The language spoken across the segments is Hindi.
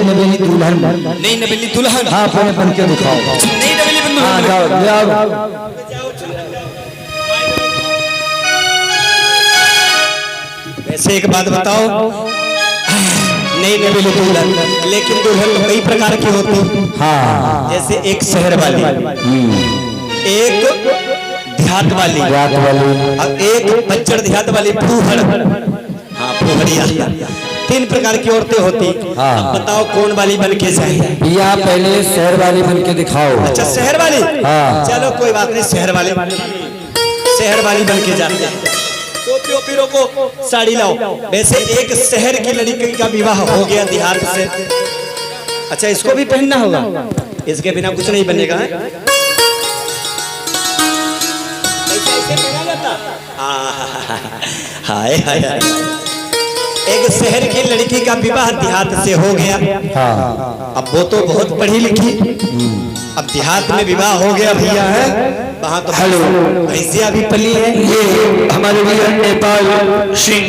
नवेली दुल्हन। नई नवेली दुल्हन। हाँ पहले बन के दिखाओ। नई नवेली दुल्हन। हाँ जाओ जाओ। वैसे एक बात बताओ, नई नवेली दुल्हन, लेकिन दुल्हन तो कई प्रकार की होती। हाँ जैसे एक शहर वाली, एक देहात वाली, और एक बच्चर देहात वाली फूहड़। हाँ फूहड़िया, तीन प्रकार की औरतें होती। हाँ। अब बताओ कौन वाली बन के जाए? भैया पहले शहर वाली बन के दिखाओ। अच्छा शहर वाली। हाँ। चलो कोई बात नहीं, शहर वाली बन के जाते हैं। टोपी ओपी रोको, साड़ी लाओ। वैसे एक शहर की लड़की का विवाह हो गया देहात से। अच्छा इसको भी पहनना होगा, इसके बिना कुछ नहीं बनेगा। हाय हाय हाय। एक शहर की लड़की का विवाह देहात से हो गया। हाँ। अब वो तो बहुत पढ़ी लिखी, अब देहात में विवाह हो गया भैया है, वहाँ तो हेलो भैंसिया भी पली है। ये हमारे भैया नेपाल सिंह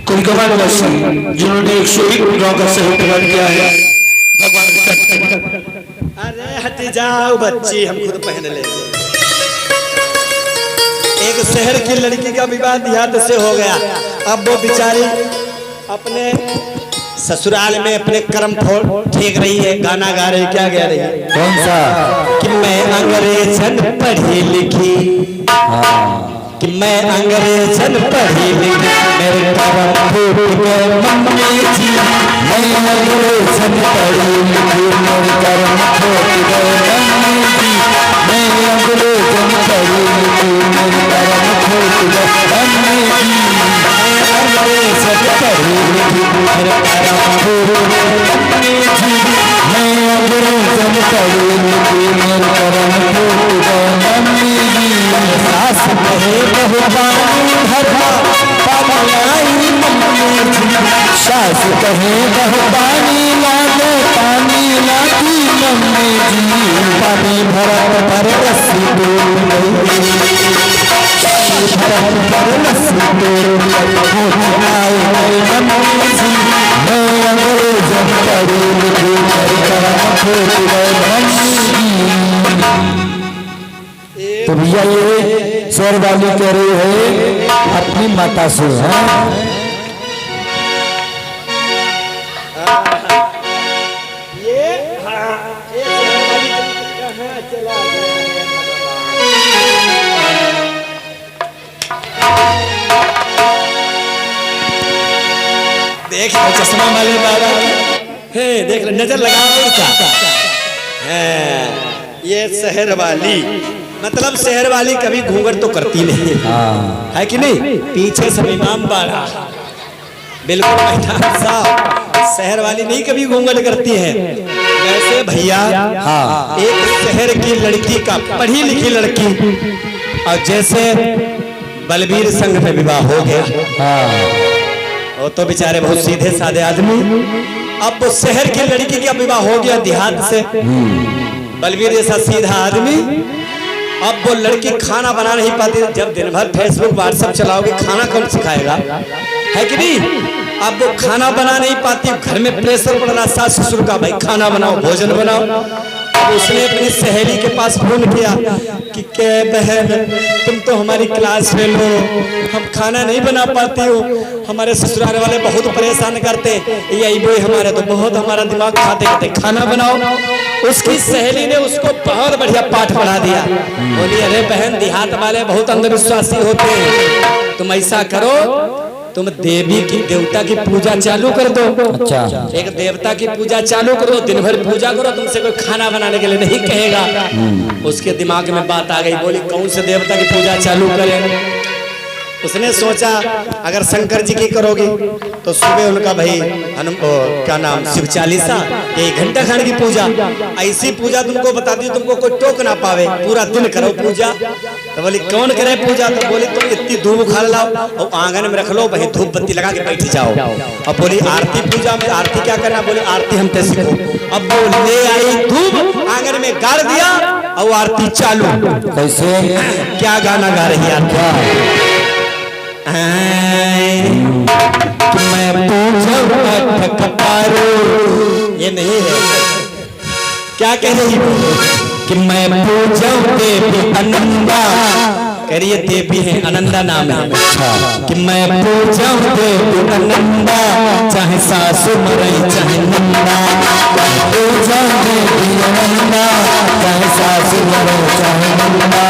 कुलकमान सिंह, जिन्होंने 101 गाँव का सहयोग प्रदान किया है। अरे हट जाओ बच्ची, हम खुद पहन ले। एक शहर की लड़की का विवाह देहात से हो गया। अब वो बेचारी अपने ससुराल में अपने कर्म फेंक रही है, गाना गा रही है। क्या गा रही है? कौन सा? कि मैं अंग्रेजन पढ़ी लिखी, कि मैं अंग्रेजन पढ़ी लिखी, मेरे कर्म फूट गए मम्मी जी। मैं अंग्रेजन पढ़ी लिखी, मेरे कर्म फूट गए मम्मी जी। मैं अंग्रेजन पढ़ी लिखी, मेरे कर्म फूट गए मम्मी जी। मैं अंग्रेजन पढ़ी लिखी, मेरे कर्म फूट गए मम्मी जी। मैं अंग्रेजन पढ़ी लिखी, मेरे कर्म फूट गए मम्मी जी। सास कहे बहु पानी भरवा, पानी आई मम्मी जी। सास कहे बहु पानी ला दे, पानी लाती मम्मी जी। पानी भरत पर रस्सी डोल गई, भरत पर रस्सी डोल गई, आई मम्मी जी। मैं अंग्रेजन पढ़ी लिखी, मेरे कर्म फूट गए मम्मी जी। तो भैया ये शहर वाली कह रही है अपनी माता से है। देख चश्मा वाले बाबा है, देख नजर लगाओ क्या है? ये शहर वाली, मतलब शहर वाली कभी घूंघट तो करती नहीं है कि नहीं? पीछे से इमाम बाड़ा बिल्कुल बैठा साहब, शहर वाली नहीं कभी घूंघट करती है। वैसे भैया हाँ। एक शहर की लड़की का, पढ़ी लिखी लड़की, और जैसे बलबीर संघ में विवाह हो गया। हाँ। वो तो बेचारे बहुत सीधे साधे आदमी। अब वो शहर की लड़की का विवाह हो गया देहात से, बलबीर जैसा सीधा आदमी। अब वो लड़की खाना बना नहीं पाती। जब दिन भर फेसबुक व्हाट्सएप चलाओगे, खाना कौन सिखाएगा, है कि नहीं? अब वो खाना बना नहीं पाती, घर में प्रेशर पड़ रहा सास ससुर का, भाई खाना बनाओ, भोजन बनाओ। अब उसने अपनी सहेली के पास फोन किया कि क्या बहन तुम तो हमारी क्लास फेल हो, हम खाना नहीं बना पाती हो, हमारे ससुराल वाले बहुत परेशान करते, यही बोई हमारे तो बहुत हमारा दिमाग खाते खाते, खाना बनाओ। उसकी सहेली ने उसको बहुत बढ़िया पाठ पढ़ा दिया। बोली अरे बहन देहात वाले बहुत अंधविश्वासी होते हैं, तुम ऐसा करो, तुम देवी की देवता की पूजा चालू कर दो। अच्छा। एक देवता की पूजा चालू करो, दिन भर पूजा करो, तुमसे कोई खाना बनाने के लिए नहीं कहेगा। उसके दिमाग में बात आ गई, बोली कौन से देवता की पूजा चालू करें? उसने सोचा अगर शंकर जी की करोगी तो सुबह उनका भाई क्या नाम शिव चालीसा, एक घंटा खाने की पूजा, ऐसी पूजा तुमको बता दी तुमको कोई टोक ना पावे, पूरा दिन करो पूजा। तो बोली कौन करे पूजा? तो बोली तुम इतनी धूप उखाड़ लाओ और आंगन में रख लो, वही धूप बत्ती लगा के बैठ जाओ। अब बोली आरती पूजा में आरती क्या करना? बोली आरती हम पे सीखो। अब वो ले आई धूप, आंगन में गाड़ दिया और आरती चालू। कैसे? क्या गाना गा रही है? मैं पूछो ये नहीं है। क्या कह रही हो कि मैं पूजूं देवी अनंदा, कह रही है देवी है, अनंदा नाम है। कि मैं पूजूं देवी अनंदा, चाहे सासु मरे चाहे नंदा, पूजूं देवी अनंदा, चाहे सासु मरे चाहे नंदा।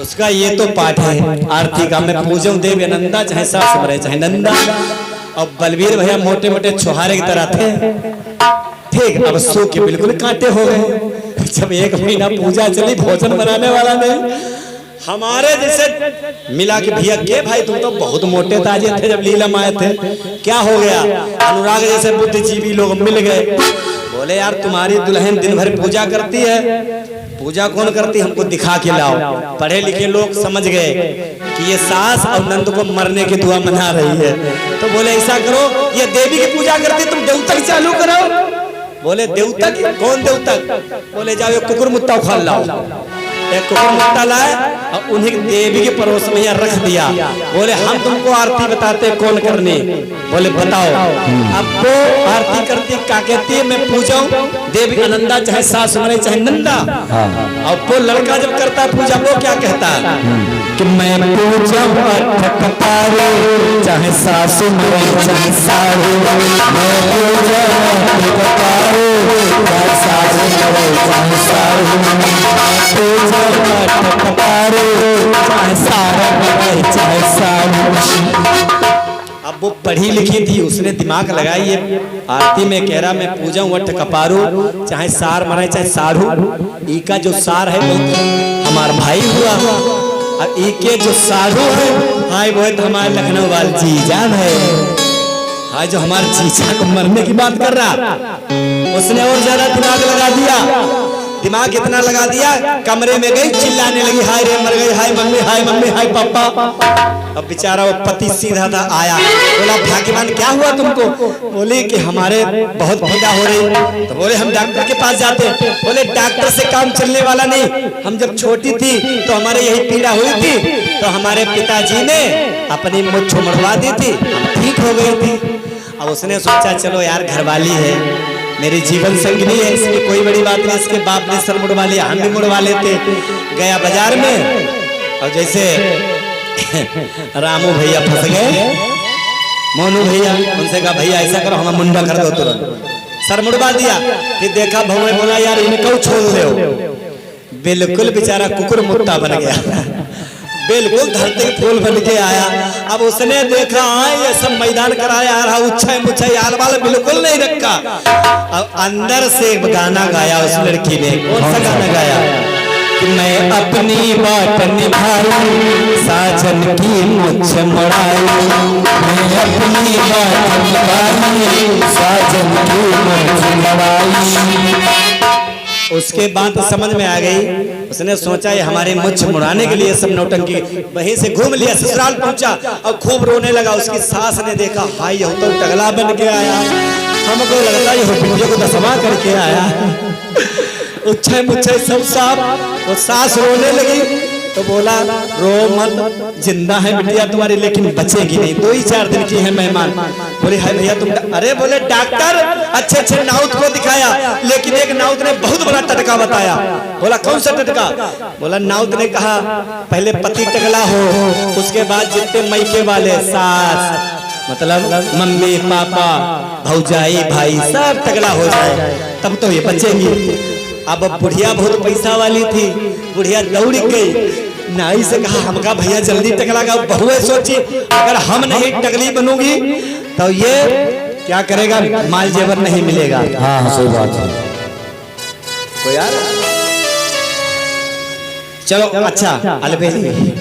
उसका ये तो पाठ है आरती का, मैं पूजूं देवी अनंदा चाहे सास मरे चाहे नंदा। और बलवीर भैया मोटे मोटे छुहारे की तरह थे, ठीक, अब सो के बिल्कुल कांटे हो गए। जब 1 महीना पूजा चली, भोजन बनाने वाला नहीं, हमारे जैसे मिला के भैया के भाई तुम तो बहुत मोटे ताजे थे जब लीला में आए थे, क्या हो गया? अनुराग जैसे बुद्धिजीवी लोग मिल गए, बोले यार तुम्हारी दुल्हन दिन भर पूजा करती है, पूजा कौन करती, हमको दिखा के लाओ। पढ़े लिखे लोग समझ गए कि ये सास और नंद को मरने की दुआ मना रही है, तो बोले ऐसा करो, ये देवी की पूजा करती, तुम देवतक चालू करो। बोले देवतक? कौन देवतक? बोले जाओ एक कुकुर मुत्ता उखाड़ लाओ। एक कुकुर मुत्ता लाए और उन्हीं देवी के पड़ोस में यहाँ रख दिया। बोले हम तुमको आरती बताते कौन करनी। बोले बताओ। अब वो आरती करती क्या कहती है, मैं पूजाऊं देवी अनंदा चाहे सास मरे चाहे नंदा। और वो लड़का जब करता है पूजा, वो क्या कहता है कि मैं पूजूं कपारे, चाहे सासु मरे चाहे सारू, मैं पूजूं कपारे, चाहे सासु मरे चाहे सारू, पूजूं कपारे, चाहे सारा मरे चाहे सारू। अब वो पढ़ी लिखी थी, उसने दिमाग लगाई, ये आरती में कह रहा मैं पूजा वट कपारू, चाहे सार मरे चाहे सारू। ई का जो सार है वो हमारा भाई हुआ, और ई के जो सारू है हाय वो तो हमारे लखनऊ वाले जीजान है। हाय जो हमारे जीजा को मरने की बात कर रहा, उसने और ज्यादा दिमाग लगा दिया। दिमाग इतना लगा दिया, कमरे में गई चिल्लाने लगी, हाय रे मर गई, हाय मम्मी हाय पापा। अब बेचारा वो पति सीधा था आया, बोला भाग्यवान क्या हुआ तुमको? बोले कि हमारे बहुत पीड़ा हो रही। तो बोले हम डॉक्टर के पास जाते। बोले डॉक्टर से काम चलने वाला नहीं, हम जब छोटी थी तो हमारे यही पीड़ा हुई थी, तो हमारे पिताजी ने अपनी मुझ मुड़वा दी थी, ठीक हो गई थी। अब उसने सोचा चलो यार घरवाली है, मेरी जीवन संगिनी है, इसकी कोई बड़ी बात नहीं। इसके बाप ने सर मुड़वा लिया, हम भी मुड़वा लेते। गया बाजार में और जैसे रामू भैया फंस गए, मोनू भैया, उनसे कहा भैया ऐसा करो हमारा मुंडा कर दो तुरंत, सर मुड़वा दिया। फिर देखा भगवान बोला यार इनको छोड़ दो। बिल्कुल बेचारा कुकुर मुत्ता बन गया, बिल्कुल धरती फूल बन के आया। अब उसने देखा ये सब मैदान कराया रहा, उच्छा मुच्छा यार वाला बिल्कुल नहीं रखा। अब अंदर से गाना गाया उस लड़की ने। कौन सा गाना गाया? कि मैं अपनी बात निभाई, साजन की मुझ मुड़ाई, मैं अपनी बात निभाई, साजन की मुझ मुड़ाई। उसके बाद तो समझ में आ गई, उसने सोचा ये हमारे मुझ मुड़ाने के लिए सब नौटंकी। वहीं से घूम लिया, ससुराल पहुंचा और खूब रोने लगा। उसकी सास ने देखा भाई यह तो टगला बन के आया, हमको लगता है यह बिटिया को दसवा करके आया। उच्छे मुच्छे सब साफ। वो सास रोने लगी तो बोला रो मत, जिंदा है बिटिया तुम्हारी लेकिन बचेगी नहीं, 2 ही 4 दिन की है मेहमान। बोले हाय भैया तुम? अरे बोले डॉक्टर अच्छे नाउत को दिखाया, लेकिन एक नाउत ने बहुत बड़ा टटका बताया। बोला कौन सा टटका? बोला नाउत ने कहा पहले पति टकला हो, उसके बाद जितने मैके वाले सास मतलब मम्मी पापा भौजाई भाई सब टकला हो जाए तब तो ये बचेंगी। अब बुढ़िया बहुत पैसा वाली थी, बुढ़िया दौड़ गई, नाई से कहा हमका भैया जल्दी टकला का। बहुए सोची अगर हम नहीं टकली बनूंगी तो ये क्या करेगा, माल जेवर नहीं मिलेगा। हाँ सही बात है। तो यार चलो अच्छा अलबेली